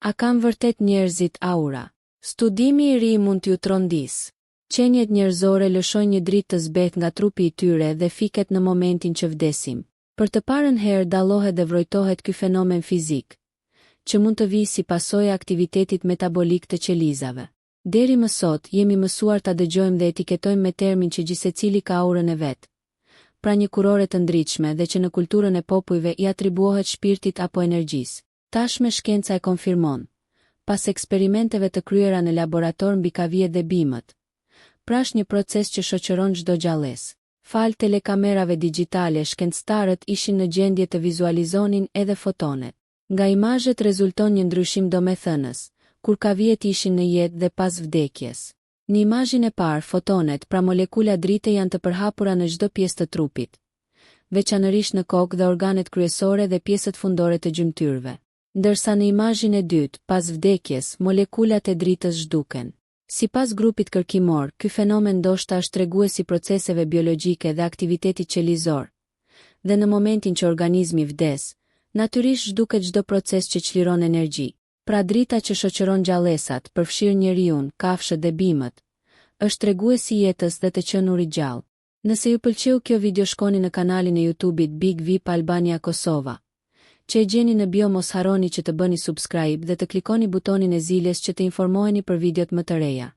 A kanë vërtet njerëzit aura? Studimi i ri mund t'ju trondisë. Qenjet njerëzore lëshojnë një dritë të zbeth nga trupi i tyre dhe fiket në momentin që vdesim. Për të parën herë dallohet dhe vrojtohet ky fenomen fizik, që mund të vijë si pasojë e aktivitetit metabolik të qelizave. Deri më sot jemi mësuar ta dëgjojmë dhe etiketojmë me termin që gjithsecili ka aurën e vet, pra një kurore të ndritshme dhe që në kulturën e popujve i atribuohet shpirtit apo energjisë. Tashme shkenca e konfirmon, pas eksperimenteve të kryera në laborator mbi kavijet dhe bimët, pra është një proces që shoqëron çdo gjallësë. Fal telekamerave digjitale, shkencëtarët ishin në gjendje të vizualizonin edhe fotonet. Nga imazhet rezulton një ndryshim domethënës, kur kavijet ishin në jetë dhe pas vdekjes. Në imazhin e parë, fotonet, pra molekula drite janë të përhapura në çdo pjesë të trupit, veçanërisht në kokë dhe organet kryesore dhe pjesët fundore të gjymtyrëve. Ndërsa në imazhin e dytë, pas vdekjes, molekulat e dritës zhduken. Sipas grupit kërkimor, ky fenomen ndoshta është treguesi i proceseve biologjike dhe aktivitetit qelizor. Dhe në momentin që organizmi vdes, natyrisht zhduket çdo proces që çliron energji. Pra drita që shoqëron gjallësat, përfshirë njeriun, kafshët dhe bimët, është treguesi i jetës dhe të qenurit gjallë. Nëse ju pëlqeu kjo video, shkoni në kanalin e YouTube-it Big VIP Albania Kosova, që e gjeni në bio. Mos harroni që të bëni subscribe dhe të klikoni butonin e ziljes që të informoheni për videot më të reja.